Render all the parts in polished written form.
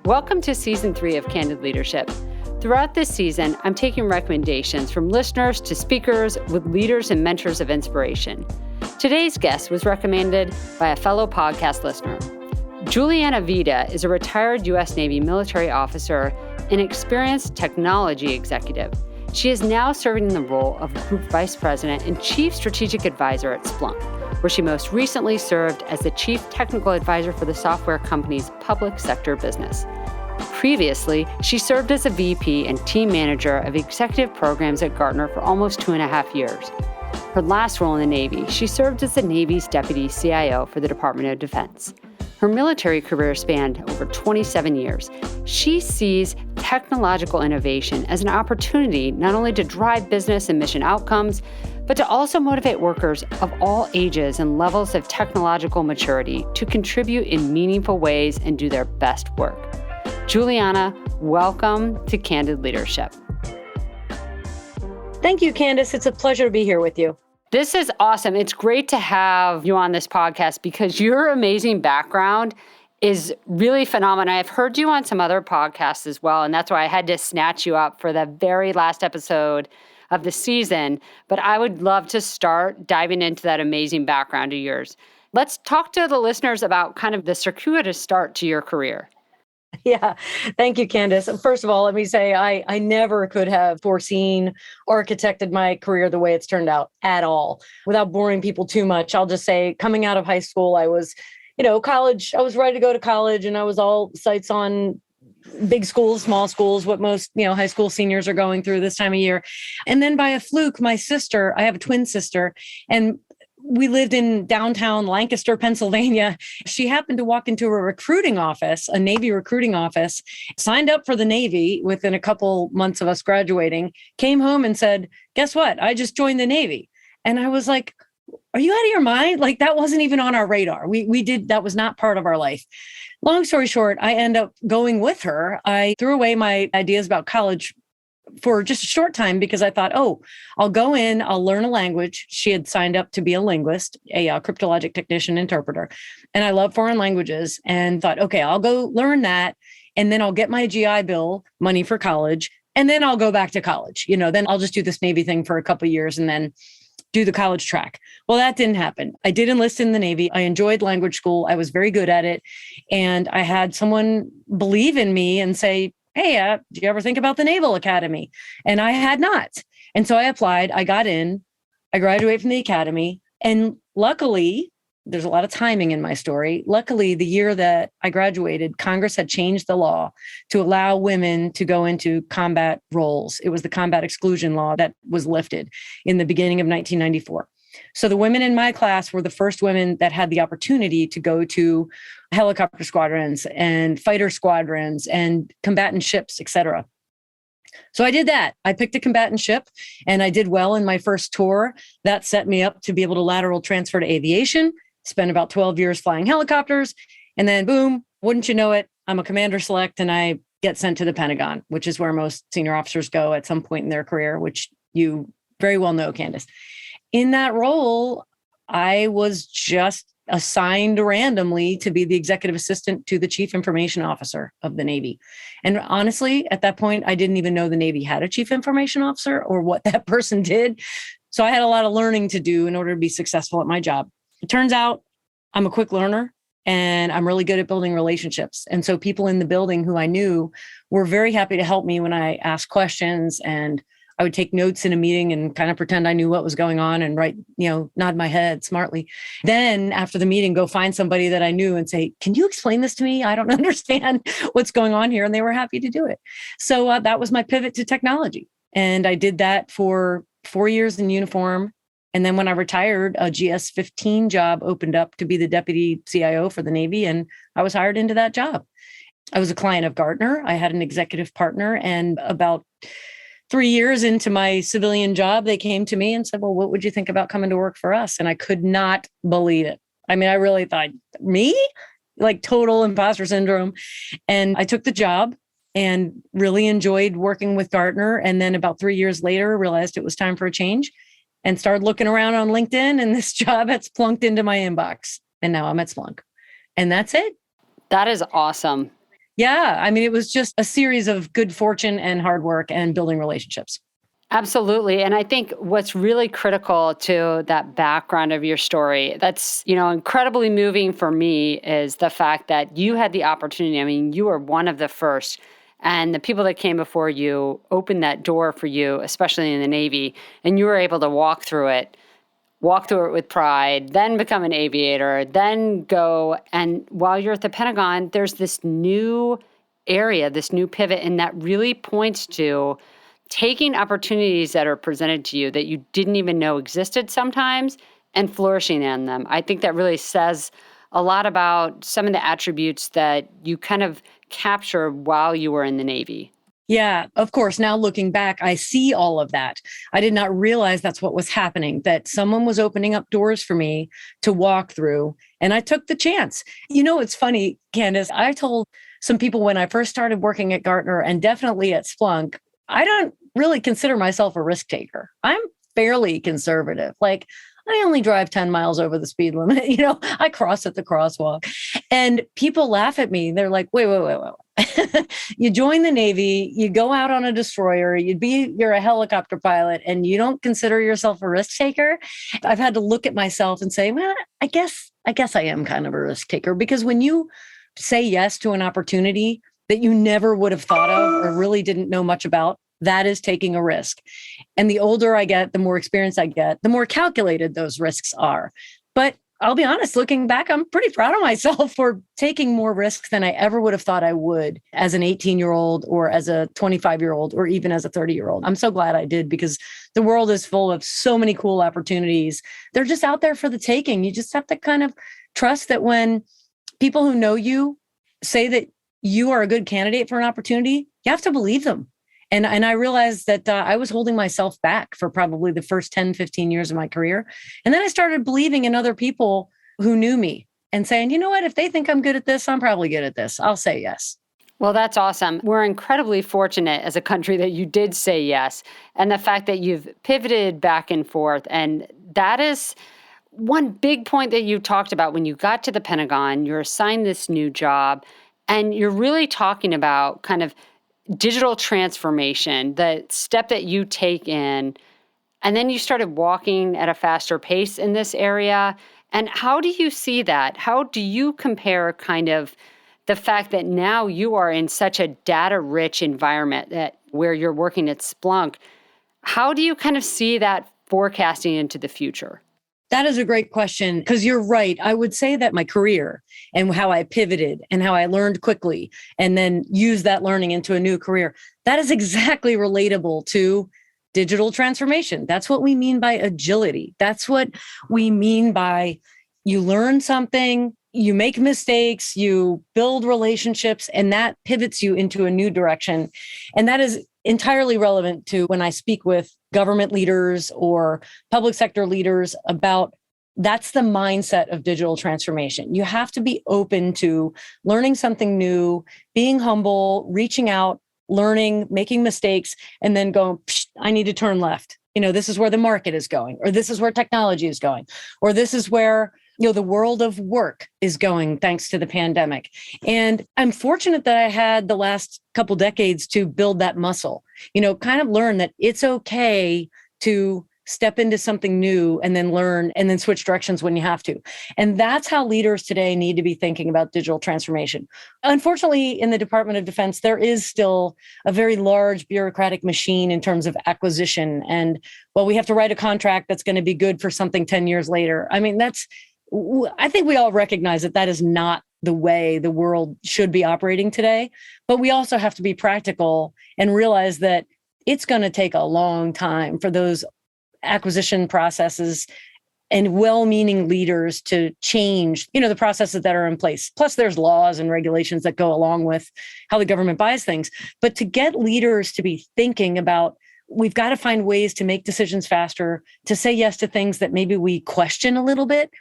Welcome to Season 3 of Candid Leadership. Throughout this season, I'm taking recommendations from listeners to speakers with leaders and mentors of inspiration. Today's guest was recommended by a fellow podcast listener. Juliana Vida is a retired U.S. Navy military officer and experienced technology executive. She is now serving in the role of Group Vice President and Chief Strategic Advisor at Splunk, where she most recently served as the Chief Technical Advisor for the software company's public sector business. Previously, she served as a VP and team manager of executive programs at Gartner for almost 2.5 years. Her last role in the Navy, she served as the Navy's Deputy CIO for the Department of Defense. Her military career spanned over 27 years. She sees technological innovation as an opportunity not only to drive business and mission outcomes, but to also motivate workers of all ages and levels of technological maturity to contribute in meaningful ways and do their best work. Juliana, welcome to Candid Leadership. Thank you, Candace. It's a pleasure to be here with you. This is awesome. It's great to have you on this podcast because your amazing background is really phenomenal. I've heard you on some other podcasts as well, and that's why I had to snatch you up for the very last episode of the season. But I would love to start diving into that amazing background of yours. Let's talk to the listeners about kind of the circuitous start to your career. Yeah. Thank you, Candace. First of all, let me say I never could have foreseen or architected my career the way it's turned out at all. Without boring people too much, I'll just say coming out of high school, I was, college. I was ready to go to college and I was all sights on big schools, small schools, what most, high school seniors are going through this time of year. And then by a fluke, my sister, I have a twin sister, and we lived in downtown Lancaster, Pennsylvania. She happened to walk into a recruiting office, a Navy recruiting office, signed up for the Navy within a couple months of us graduating, came home and said, guess what? I just joined the Navy. And I was like, are you out of your mind? Like that wasn't even on our radar. That was not part of our life. Long story short, I end up going with her. I threw away my ideas about college for just a short time because I thought, I'll go in, I'll learn a language. She had signed up to be a linguist, a cryptologic technician interpreter. And I love foreign languages and thought, okay, I'll go learn that. And then I'll get my GI Bill money for college. And then I'll go back to college. Then I'll just do this Navy thing for a couple of years and then do the college track. Well, that didn't happen. I did enlist in the Navy. I enjoyed language school. I was very good at it. And I had someone believe in me and say, hey, do you ever think about the Naval Academy? And I had not. And so I applied, I got in, I graduated from the academy. And luckily, there's a lot of timing in my story. Luckily, the year that I graduated, Congress had changed the law to allow women to go into combat roles. It was the combat exclusion law that was lifted in the beginning of 1994. So the women in my class were the first women that had the opportunity to go to helicopter squadrons and fighter squadrons and combatant ships, et cetera. So I did that. I picked a combatant ship and I did well in my first tour. That set me up to be able to lateral transfer to aviation, spend about 12 years flying helicopters. And then boom, wouldn't you know it, I'm a commander select and I get sent to the Pentagon, which is where most senior officers go at some point in their career, which you very well know, Candace. In that role, I was just assigned randomly to be the executive assistant to the chief information officer of the Navy. And honestly, at that point, I didn't even know the Navy had a chief information officer or what that person did. So I had a lot of learning to do in order to be successful at my job. It turns out I'm a quick learner and I'm really good at building relationships. And so people in the building who I knew were very happy to help me when I asked questions, and I would take notes in a meeting and kind of pretend I knew what was going on and write, nod my head smartly. Then after the meeting, go find somebody that I knew and say, can you explain this to me? I don't understand what's going on here. And they were happy to do it. So that was my pivot to technology. And I did that for 4 years in uniform. And then when I retired, a GS-15 job opened up to be the deputy CIO for the Navy. And I was hired into that job. I was a client of Gartner. I had an executive partner, and about 3 years into my civilian job, they came to me and said, well, what would you think about coming to work for us? And I could not believe it. I mean, I really thought, me? Like total imposter syndrome. And I took the job and really enjoyed working with Gartner. And then about 3 years later, realized it was time for a change and started looking around on LinkedIn, and this job had splunked into my inbox. And now I'm at Splunk. And that's it. That is awesome. Yeah. I mean, it was just a series of good fortune and hard work and building relationships. Absolutely. And I think what's really critical to that background of your story that's, incredibly moving for me is the fact that you had the opportunity. I mean, you were one of the first, and the people that came before you opened that door for you, especially in the Navy, and you were able to walk through it with pride, then become an aviator, then go. And while you're at the Pentagon, there's this new area, this new pivot, and that really points to taking opportunities that are presented to you that you didn't even know existed sometimes and flourishing in them. I think that really says a lot about some of the attributes that you kind of capture while you were in the Navy. Yeah, of course. Now looking back, I see all of that. I did not realize that's what was happening, that someone was opening up doors for me to walk through. And I took the chance. It's funny, Candace. I told some people when I first started working at Gartner and definitely at Splunk, I don't really consider myself a risk taker. I'm fairly conservative. Like, I only drive 10 miles over the speed limit. I cross at the crosswalk. And people laugh at me. They're like, wait. You join the Navy, you go out on a destroyer, you're a helicopter pilot, and you don't consider yourself a risk taker. I've had to look at myself and say, well, I guess I am kind of a risk taker, because when you say yes to an opportunity that you never would have thought of or really didn't know much about, that is taking a risk. And the older I get, the more experience I get, the more calculated those risks are. But I'll be honest, looking back, I'm pretty proud of myself for taking more risks than I ever would have thought I would as an 18-year-old or as a 25-year-old or even as a 30-year-old. I'm so glad I did, because the world is full of so many cool opportunities. They're just out there for the taking. You just have to kind of trust that when people who know you say that you are a good candidate for an opportunity, you have to believe them. And I realized that I was holding myself back for probably the first 10, 15 years of my career. And then I started believing in other people who knew me and saying, you know what, if they think I'm good at this, I'm probably good at this. I'll say yes. Well, that's awesome. We're incredibly fortunate as a country that you did say yes. And the fact that you've pivoted back and forth. And that is one big point that you talked about when you got to the Pentagon. You're assigned this new job, and you're really talking about kind of digital transformation, the step that you take in, and then you started walking at a faster pace in this area. And how do you see that? How do you compare kind of the fact that now you are in such a data-rich environment that where you're working at Splunk? How do you kind of see that forecasting into the future? That is a great question, because you're right. I would say that my career and how I pivoted and how I learned quickly and then used that learning into a new career, that is exactly relatable to digital transformation. That's what we mean by agility. That's what we mean by you learn something, you make mistakes, you build relationships, and that pivots you into a new direction. And that is entirely relevant to when I speak with government leaders or public sector leaders about that's the mindset of digital transformation. You have to be open to learning something new, being humble, reaching out, learning, making mistakes, and then going, I need to turn left. This is where the market is going, or this is where technology is going, or this is where the world of work is going thanks to the pandemic. And I'm fortunate that I had the last couple decades to build that muscle, kind of learn that it's okay to step into something new and then learn and then switch directions when you have to. And that's how leaders today need to be thinking about digital transformation. Unfortunately, in the Department of Defense, there is still a very large bureaucratic machine in terms of acquisition. And we have to write a contract that's going to be good for something 10 years later. I mean, I think we all recognize that is not the way the world should be operating today. But we also have to be practical and realize that it's going to take a long time for those acquisition processes and well-meaning leaders to change, the processes that are in place. Plus, there's laws and regulations that go along with how the government buys things. But to get leaders to be thinking about, we've got to find ways to make decisions faster, to say yes to things that maybe we question a little bit.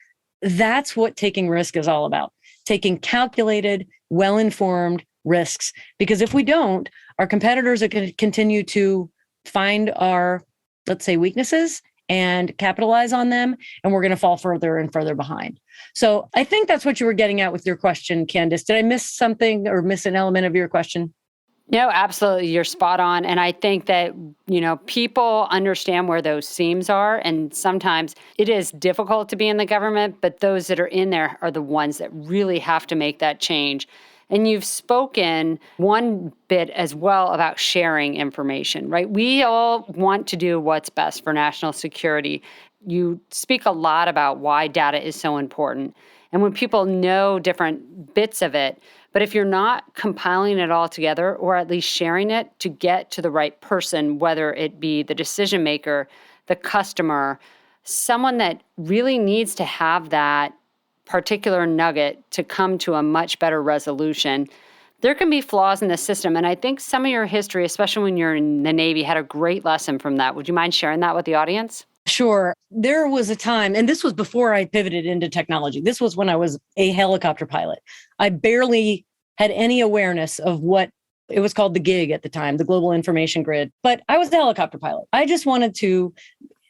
That's what taking risk is all about. Taking calculated, well-informed risks. Because if we don't, our competitors are going to continue to find our, let's say, weaknesses and capitalize on them, and we're going to fall further and further behind. So I think that's what you were getting at with your question, Candace. Did I miss something or miss an element of your question? No, absolutely. You're spot on. And I think that, people understand where those seams are. And sometimes it is difficult to be in the government, but those that are in there are the ones that really have to make that change. And you've spoken one bit as well about sharing information, right? We all want to do what's best for national security. You speak a lot about why data is so important. And when people know different bits of it, but if you're not compiling it all together or at least sharing it to get to the right person, whether it be the decision maker, the customer, someone that really needs to have that particular nugget to come to a much better resolution, there can be flaws in the system. And I think some of your history, especially when you're in the Navy, had a great lesson from that. Would you mind sharing that with the audience? Sure. There was a time, and this was before I pivoted into technology. This was when I was a helicopter pilot. I barely had any awareness of what it was called, the gig at the time, the Global Information Grid. But I was a helicopter pilot. I just wanted to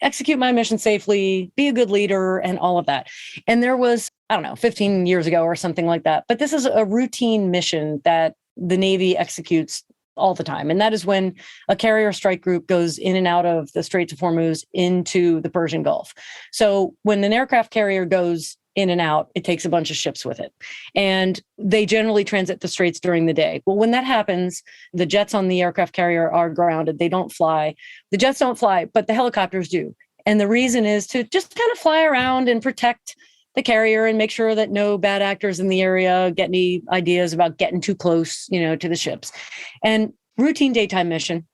execute my mission safely, be a good leader, and all of that. And there was, 15 years ago or something like that. But this is a routine mission that the Navy executes all the time. And that is when a carrier strike group goes in and out of the Straits of Hormuz into the Persian Gulf. So when an aircraft carrier goes in and out, it takes a bunch of ships with it. And they generally transit the straits during the day. Well, when that happens, the jets on the aircraft carrier are grounded. They don't fly. The jets don't fly, but the helicopters do. And the reason is to just kind of fly around and protect the carrier and make sure that no bad actors in the area get any ideas about getting too close, to the ships. And routine daytime mission.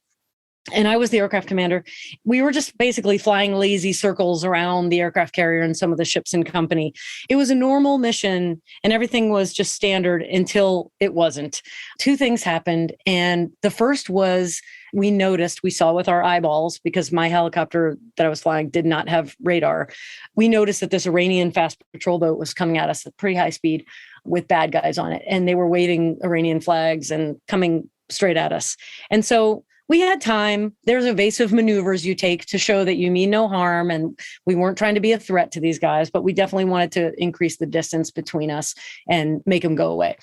And I was the aircraft commander. We were just basically flying lazy circles around the aircraft carrier and some of the ships in company. It was a normal mission and everything was just standard until it wasn't. Two things happened. And the first was we saw with our eyeballs, because my helicopter that I was flying did not have radar. We noticed that this Iranian fast patrol boat was coming at us at pretty high speed with bad guys on it. And they were waving Iranian flags and coming straight at us. And so we had time. There's evasive maneuvers you take to show that you mean no harm. And we weren't trying to be a threat to these guys, but we definitely wanted to increase the distance between us and make them go away,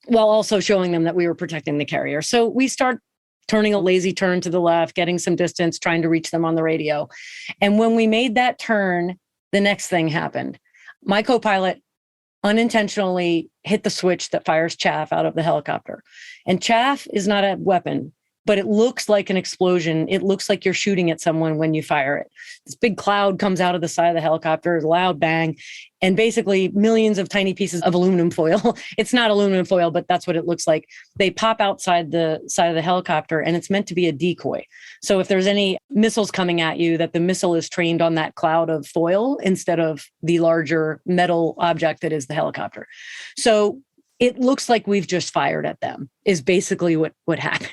while also showing them that we were protecting the carrier. So we start turning a lazy turn to the left, getting some distance, trying to reach them on the radio. And when we made that turn, the next thing happened. My co-pilot unintentionally hit the switch that fires chaff out of the helicopter. And chaff is not a weapon, but it looks like an explosion. It looks like you're shooting at someone when you fire it. This big cloud comes out of the side of the helicopter, a loud bang, and basically millions of tiny pieces of aluminum foil. It's not aluminum foil, but that's what it looks like. They pop outside the side of the helicopter, and it's meant to be a decoy. So if there's any missiles coming at you, that the missile is trained on that cloud of foil instead of the larger metal object that is the helicopter. So it looks like we've just fired at them, is basically what happened.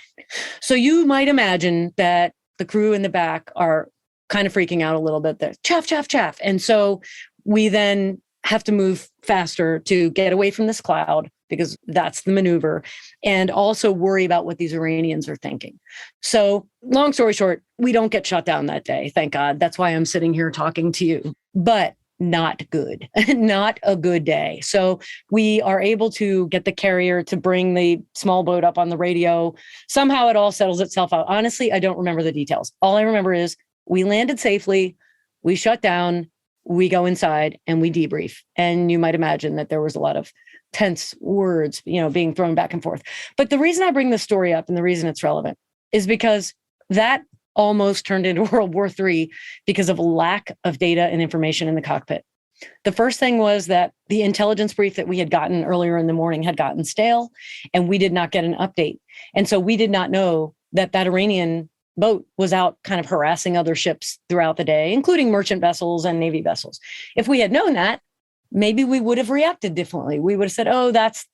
So you might imagine that the crew in the back are kind of freaking out a little bit. They're chaff, chaff, chaff. And so we then have to move faster to get away from this cloud, because that's the maneuver, and also worry about what these Iranians are thinking. So long story short, we don't get shot down that day. Thank God. That's why I'm sitting here talking to you. But not good, not a good day. So we are able to get the carrier to bring the small boat up on the radio. Somehow it all settles itself out. Honestly, I don't remember the details. All I remember is we landed safely, we shut down, we go inside, and we debrief. And you might imagine that there was a lot of tense words, being thrown back and forth. But the reason I bring this story up and the reason it's relevant is because that almost turned into World War III because of a lack of data and information in the cockpit. The first thing was that the intelligence brief that we had gotten earlier in the morning had gotten stale, and we did not get an update. And so we did not know that Iranian boat was out kind of harassing other ships throughout the day, including merchant vessels and Navy vessels. If we had known that, maybe we would have reacted differently. We would have said, oh, that's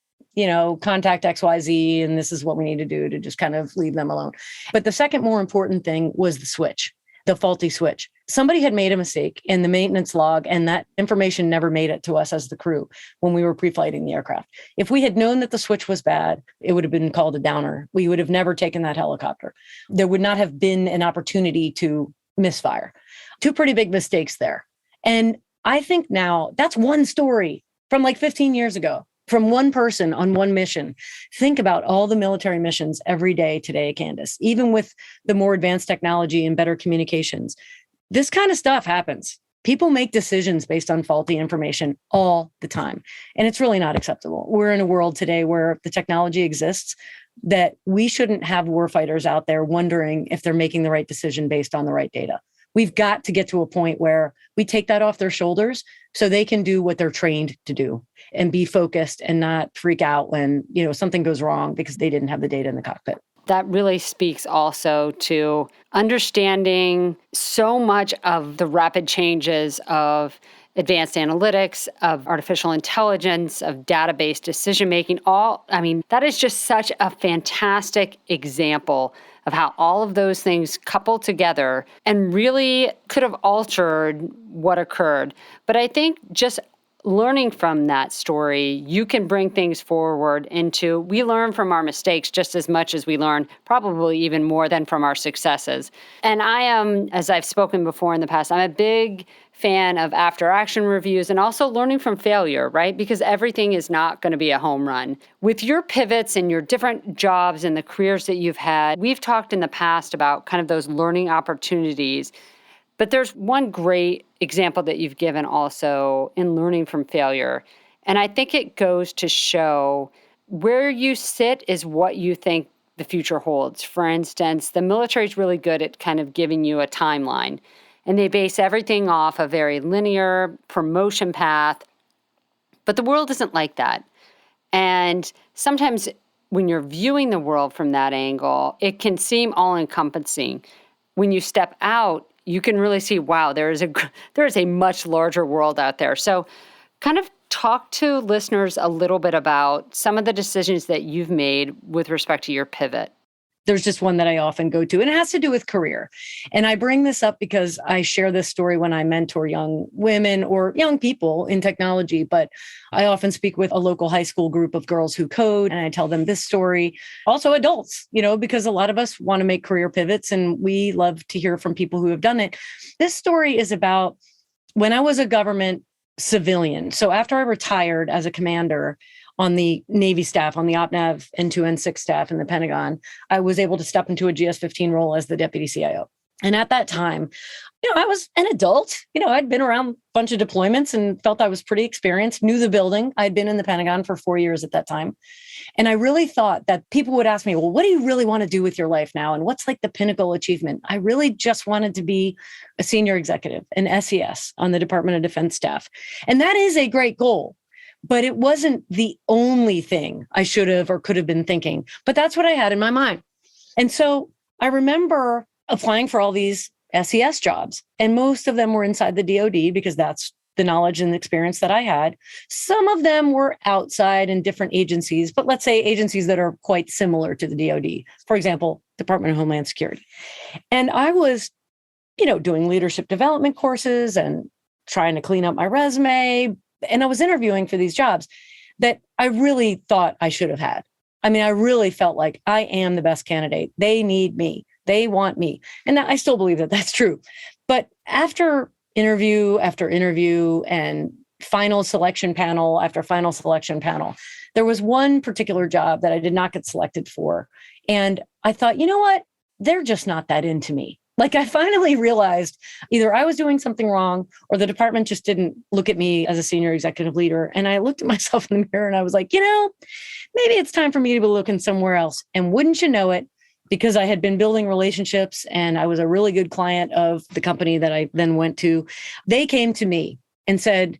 contact XYZ, and this is what we need to do to just kind of leave them alone. But the second more important thing was the switch, the faulty switch. Somebody had made a mistake in the maintenance log, and that information never made it to us as the crew when we were pre-flighting the aircraft. If we had known that the switch was bad, it would have been called a downer. We would have never taken that helicopter. There would not have been an opportunity to misfire. Two pretty big mistakes there. And I think now that's one story from like 15 years ago, from one person on one mission. Think about all the military missions every day today, Candace, even with the more advanced technology and better communications. This kind of stuff happens. People make decisions based on faulty information all the time. And it's really not acceptable. We're in a world today where the technology exists that we shouldn't have warfighters out there wondering if they're making the right decision based on the right data. We've got to get to a point where we take that off their shoulders so they can do what they're trained to do and be focused and not freak out when, something goes wrong because they didn't have the data in the cockpit. That really speaks also to understanding so much of the rapid changes of advanced analytics, of artificial intelligence, of database decision-making. That is just such a fantastic example of how all of those things couple together and really could have altered what occurred. But I think just learning from that story, you can bring things forward we learn from our mistakes just as much as we learn, probably even more than from our successes. And I am, as I've spoken before in the past, I'm a big fan of after action reviews and also learning from failure, right? Because everything is not going to be a home run. With your pivots and your different jobs and the careers that you've had, we've talked in the past about kind of those learning opportunities. But there's one great example that you've given also in learning from failure. And I think it goes to show where you sit is what you think the future holds. For instance, the military is really good at kind of giving you a timeline. And they base everything off a very linear promotion path. But the world isn't like that. And sometimes when you're viewing the world from that angle, it can seem all-encompassing. When you step out, you can really see, wow, there is a much larger world out there. So kind of talk to listeners a little bit about some of the decisions that you've made with respect to your pivot. There's just one that I often go to, and it has to do with career. And I bring this up because I share this story when I mentor young women or young people in technology, but I often speak with a local high school group of girls who code, and I tell them this story. Also adults, because a lot of us want to make career pivots and we love to hear from people who have done it. This story is about when I was a government civilian. So after I retired as a commander, on the Navy staff, on the OpNav N2, N6 staff in the Pentagon, I was able to step into a GS-15 role as the deputy CIO. And at that time, I was an adult. I'd been around a bunch of deployments and felt I was pretty experienced, knew the building. I'd been in the Pentagon for 4 years at that time. And I really thought that people would ask me, well, what do you really want to do with your life now? And what's like the pinnacle achievement? I really just wanted to be a senior executive, an SES on the Department of Defense staff. And that is a great goal. But it wasn't the only thing I should have or could have been thinking. But that's what I had in my mind. And so I remember applying for all these SES jobs, and most of them were inside the DoD because that's the knowledge and experience that I had. Some of them were outside in different agencies, but let's say agencies that are quite similar to the DoD. For example, Department of Homeland Security. And I was, doing leadership development courses and trying to clean up my resume. And I was interviewing for these jobs that I really thought I should have had. I really felt like I am the best candidate. They need me. They want me. And I still believe that that's true. But after interview after interview and final selection panel after final selection panel, there was one particular job that I did not get selected for. And I thought, you know what? They're just not that into me. Like I finally realized either I was doing something wrong or the department just didn't look at me as a senior executive leader. And I looked at myself in the mirror and I was like, maybe it's time for me to be looking somewhere else. And wouldn't you know it, because I had been building relationships and I was a really good client of the company that I then went to, they came to me and said,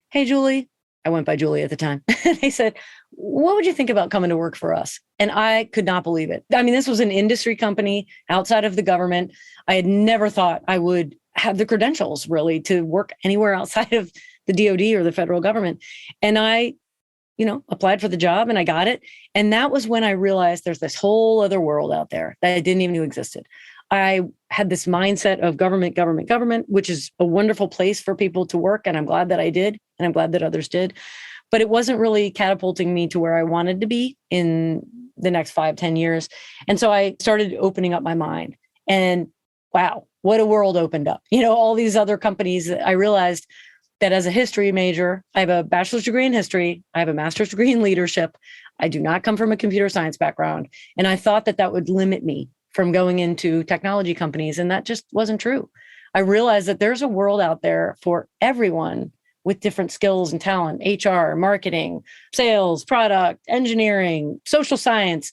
hey, Julie, I went by Julie at the time. They said, what would you think about coming to work for us? And I could not believe it. This was an industry company outside of the government. I had never thought I would have the credentials really to work anywhere outside of the DoD or the federal government. And I, applied for the job and I got it. And that was when I realized there's this whole other world out there that I didn't even know existed. I had this mindset of government, which is a wonderful place for people to work. And I'm glad that I did. And I'm glad that others did. But it wasn't really catapulting me to where I wanted to be in the next 5-10 years. And so I started opening up my mind. And wow, what a world opened up. All these other companies, I realized that as a history major, I have a bachelor's degree in history, I have a master's degree in leadership. I do not come from a computer science background. And I thought that would limit me from going into technology companies. And that just wasn't true. I realized that there's a world out there for everyone with different skills and talent: HR, marketing, sales, product, engineering, social science.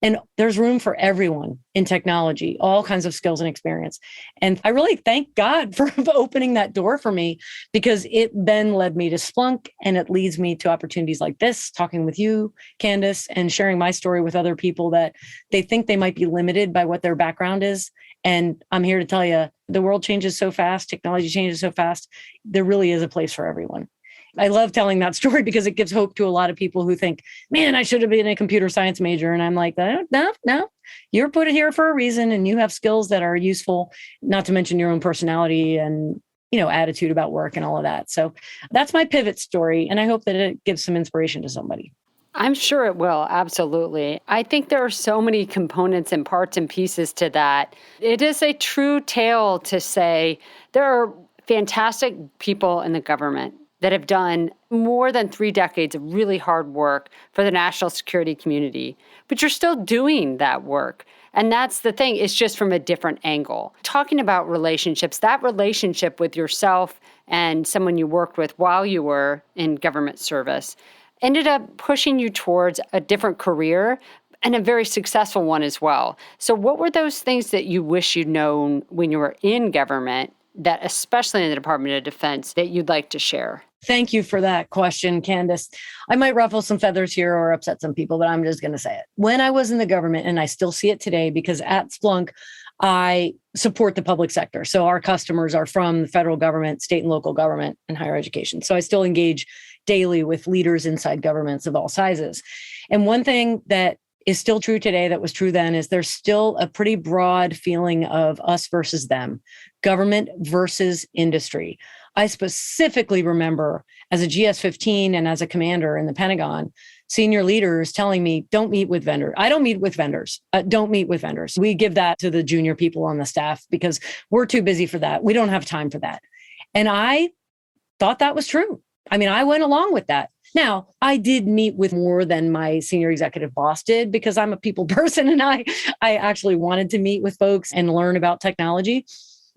And there's room for everyone in technology, all kinds of skills and experience. And I really thank God for opening that door for me, because it then led me to Splunk, and it leads me to opportunities like this, talking with you, Candace, and sharing my story with other people that they think they might be limited by what their background is. And I'm here to tell you, the world changes so fast, technology changes so fast, there really is a place for everyone. I love telling that story because it gives hope to a lot of people who think, man, I should have been a computer science major. And I'm like, no, you're put here for a reason, and you have skills that are useful, not to mention your own personality and, attitude about work and all of that. So that's my pivot story. And I hope that it gives some inspiration to somebody. I'm sure it will. Absolutely. I think there are so many components and parts and pieces to that. It is a true tale to say there are fantastic people in the government that have done more than 3 decades of really hard work for the national security community. But you're still doing that work. And that's the thing. It's just from a different angle. Talking about relationships, that relationship with yourself and someone you worked with while you were in government service ended up pushing you towards a different career, and a very successful one as well. So what were those things that you wish you'd known when you were in government, that especially in the Department of Defense, that you'd like to share? Thank you for that question, Candace. I might ruffle some feathers here or upset some people, but I'm just going to say it. When I was in the government, and I still see it today, because at Splunk, I support the public sector. So our customers are from the federal government, state and local government, and higher education. So I still engage daily with leaders inside governments of all sizes. And one thing that is still true today that was true then is there's still a pretty broad feeling of us versus them, government versus industry. I specifically remember as a GS-15 and as a commander in the Pentagon, senior leaders telling me, don't meet with vendors. I don't meet with vendors. Don't meet with vendors. We give that to the junior people on the staff because we're too busy for that. We don't have time for that. And I thought that was true. I mean, I went along with that. Now, I did meet with more than my senior executive boss did, because I'm a people person, and I actually wanted to meet with folks and learn about technology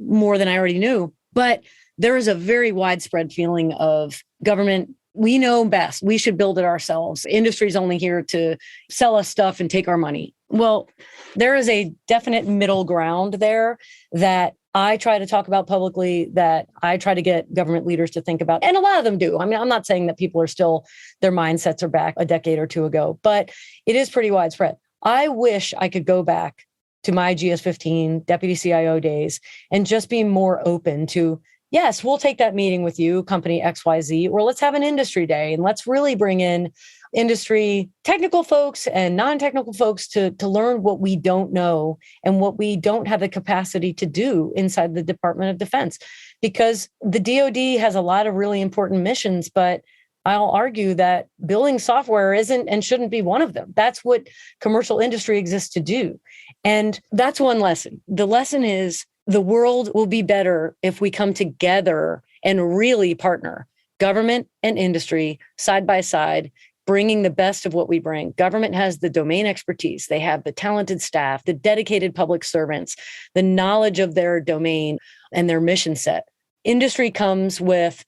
more than I already knew. But there is a very widespread feeling of government, we know best. We should build it ourselves. Industry's only here to sell us stuff and take our money. Well, there is a definite middle ground there that I try to talk about publicly, that I try to get government leaders to think about. And a lot of them do. I mean, I'm not saying that people are still, their mindsets are back a decade or two ago, but it is pretty widespread. I wish I could go back to my GS-15 deputy CIO days and just be more open to, yes, we'll take that meeting with you, company XYZ, or let's have an industry day and let's really bring in industry technical folks and non-technical folks to learn what we don't know and what we don't have the capacity to do inside the Department of Defense. Because the DoD has a lot of really important missions, but I'll argue that building software isn't and shouldn't be one of them. That's what commercial industry exists to do. And that's one lesson. The lesson is the world will be better if we come together and really partner, government and industry side by side, bringing the best of what we bring. Government has the domain expertise. They have the talented staff, the dedicated public servants, the knowledge of their domain and their mission set. Industry comes with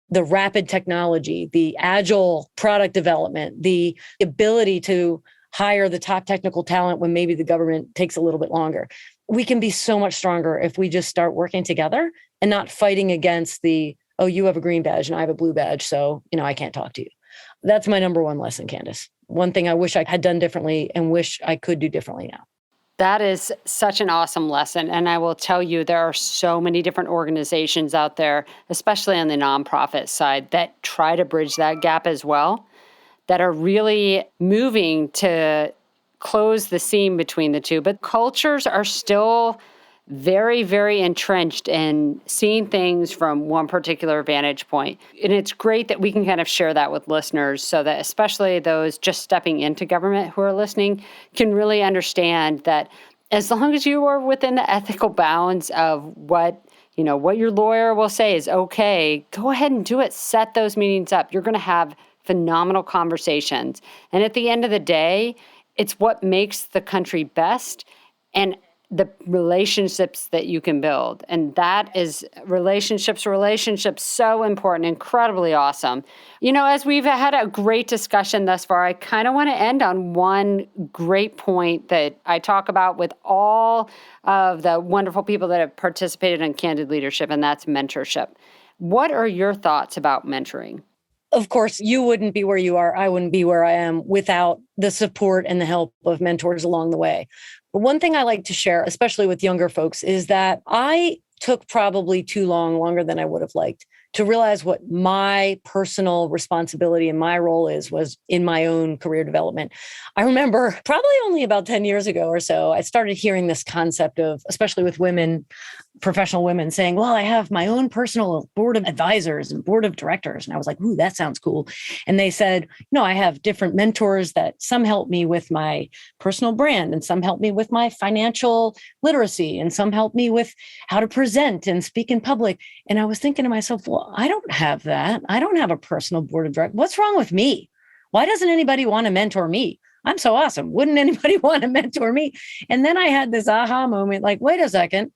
the rapid technology, the agile product development, the ability to hire the top technical talent when maybe the government takes a little bit longer. We can be so much stronger if we just start working together and not fighting against the, oh, you have a green badge and I have a blue badge, so, I can't talk to you. That's my number one lesson, Candace. One thing I wish I had done differently and wish I could do differently now. That is such an awesome lesson. And I will tell you, there are so many different organizations out there, especially on the nonprofit side, that try to bridge that gap as well, that are really moving to close the seam between the two. But cultures are still very, very entrenched in seeing things from one particular vantage point. And it's great that we can kind of share that with listeners so that especially those just stepping into government who are listening can really understand that as long as you are within the ethical bounds of what your lawyer will say is okay, go ahead and do it. Set those meetings up. You're going to have phenomenal conversations. And at the end of the day, it's what makes the country best and the relationships that you can build. And that is relationships, so important, incredibly awesome. As we've had a great discussion thus far, I kind of want to end on one great point that I talk about with all of the wonderful people that have participated in Candid Leadership, and that's mentorship. What are your thoughts about mentoring? Of course, you wouldn't be where you are. I wouldn't be where I am without the support and the help of mentors along the way. But one thing I like to share, especially with younger folks, is that I took probably too long, longer than I would have liked, to realize what my personal responsibility and my role was in my own career development. I remember probably only about 10 years ago or so, I started hearing this concept of, especially with women, professional women saying, well, I have my own personal board of advisors and board of directors. And I was like, ooh, that sounds cool. And they said, no, I have different mentors that some help me with my personal brand and some help me with my financial literacy and some help me with how to present and speak in public. And I was thinking to myself, well, I don't have that. I don't have a personal board of directors. What's wrong with me? Why doesn't anybody want to mentor me? I'm so awesome. Wouldn't anybody want to mentor me? And then I had this aha moment, like, wait a second.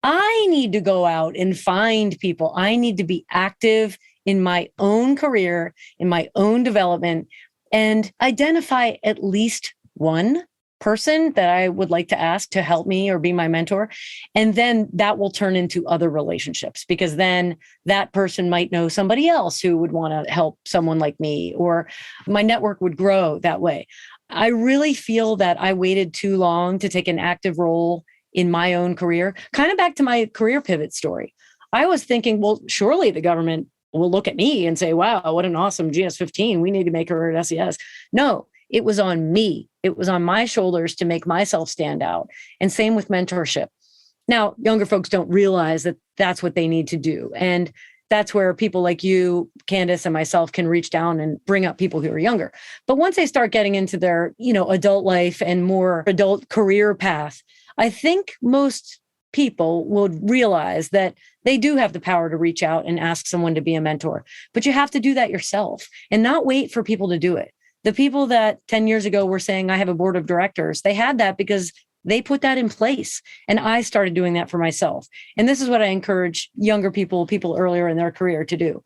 I need to go out and find people. I need to be active in my own career, in my own development, and identify at least one person that I would like to ask to help me or be my mentor. And then that will turn into other relationships, because then that person might know somebody else who would want to help someone like me, or my network would grow that way. I really feel that I waited too long to take an active role in my own career, kind of back to my career pivot story. I was thinking, well, surely the government will look at me and say, wow, what an awesome GS-15. We need to make her an SES. No, it was on me. It was on my shoulders to make myself stand out. And same with mentorship. Now, younger folks don't realize that that's what they need to do. And that's where people like you, Candace, and myself can reach down and bring up people who are younger. But once they start getting into their, adult life and more adult career path, I think most people would realize that they do have the power to reach out and ask someone to be a mentor. But you have to do that yourself and not wait for people to do it. The people that 10 years ago were saying, I have a board of directors, they had that because they put that in place. And I started doing that for myself. And this is what I encourage younger people earlier in their career to do.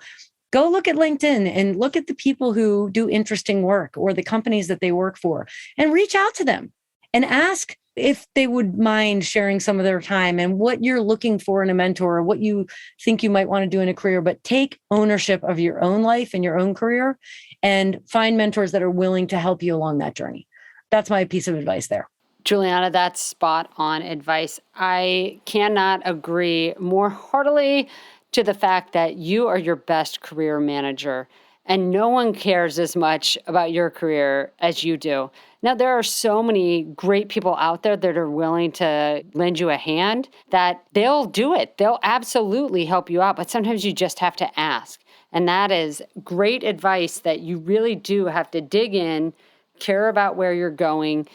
Go look at LinkedIn and look at the people who do interesting work or the companies that they work for, and reach out to them and ask if they would mind sharing some of their time and what you're looking for in a mentor or what you think you might want to do in a career. But take ownership of your own life and your own career and find mentors that are willing to help you along that journey. That's my piece of advice there. Juliana, that's spot on advice. I cannot agree more heartily to the fact that you are your best career manager, and no one cares as much about your career as you do. Now, there are so many great people out there that are willing to lend you a hand that they'll do it. They'll absolutely help you out, but sometimes you just have to ask. And that is great advice, that you really do have to dig in, care about where you're going,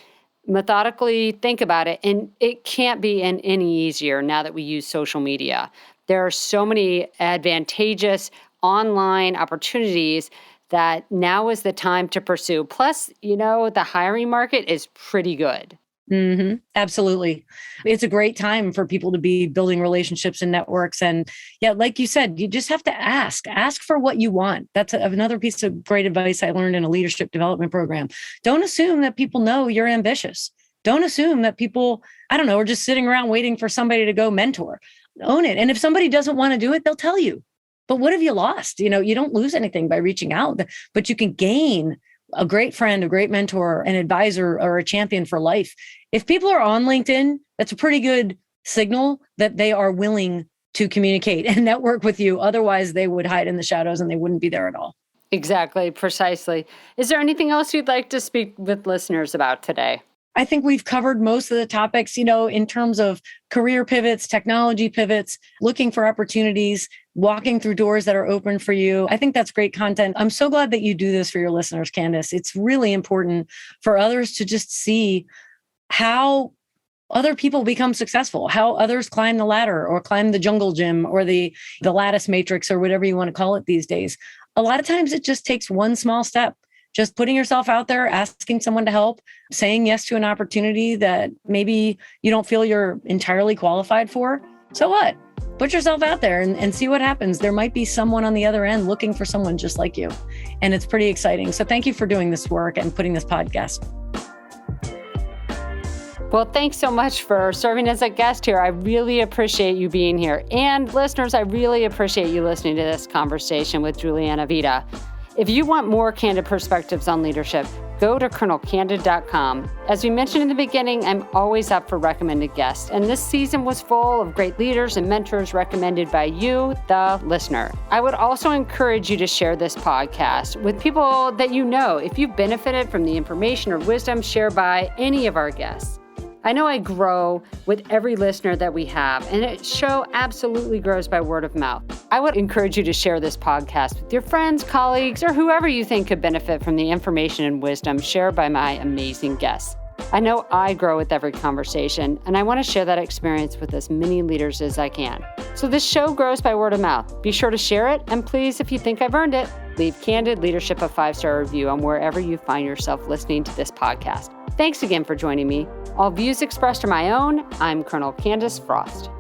methodically think about it. And it can't be any easier now that we use social media. There are so many advantageous online opportunities that now is the time to pursue. Plus, the hiring market is pretty good. Mm-hmm. Absolutely. It's a great time for people to be building relationships and networks. And yeah, like you said, you just have to ask for what you want. That's another piece of great advice I learned in a leadership development program. Don't assume that people know you're ambitious. Don't assume that people, are just sitting around waiting for somebody to go mentor. Own it. And if somebody doesn't want to do it, they'll tell you. But what have you lost? You don't lose anything by reaching out, but you can gain a great friend, a great mentor, an advisor, or a champion for life. If people are on LinkedIn, that's a pretty good signal that they are willing to communicate and network with you. Otherwise, they would hide in the shadows and they wouldn't be there at all. Exactly, precisely. Is there anything else you'd like to speak with listeners about today? I think we've covered most of the topics, in terms of career pivots, technology pivots, looking for opportunities, walking through doors that are open for you. I think that's great content. I'm so glad that you do this for your listeners, Candace. It's really important for others to just see how other people become successful, how others climb the ladder or climb the jungle gym or the lattice matrix or whatever you want to call it these days. A lot of times it just takes one small step, just putting yourself out there, asking someone to help, saying yes to an opportunity that maybe you don't feel you're entirely qualified for. So what? Put yourself out there and see what happens. There might be someone on the other end looking for someone just like you. And it's pretty exciting. So thank you for doing this work and putting this podcast. Well, thanks so much for serving as a guest here. I really appreciate you being here. And listeners, I really appreciate you listening to this conversation with Juliana Vida. If you want more candid perspectives on leadership, go to colonelcandid.com. As we mentioned in the beginning, I'm always up for recommended guests. And this season was full of great leaders and mentors recommended by you, the listener. I would also encourage you to share this podcast with people that you know. If you've benefited from the information or wisdom shared by any of our guests. I know I grow with every listener that we have, and the show absolutely grows by word of mouth. I would encourage you to share this podcast with your friends, colleagues, or whoever you think could benefit from the information and wisdom shared by my amazing guests. I know I grow with every conversation, and I want to share that experience with as many leaders as I can. So this show grows by word of mouth. Be sure to share it, and please, if you think I've earned it, leave Candid Leadership a 5-star review on wherever you find yourself listening to this podcast. Thanks again for joining me. All views expressed are my own. I'm Colonel Candace Frost.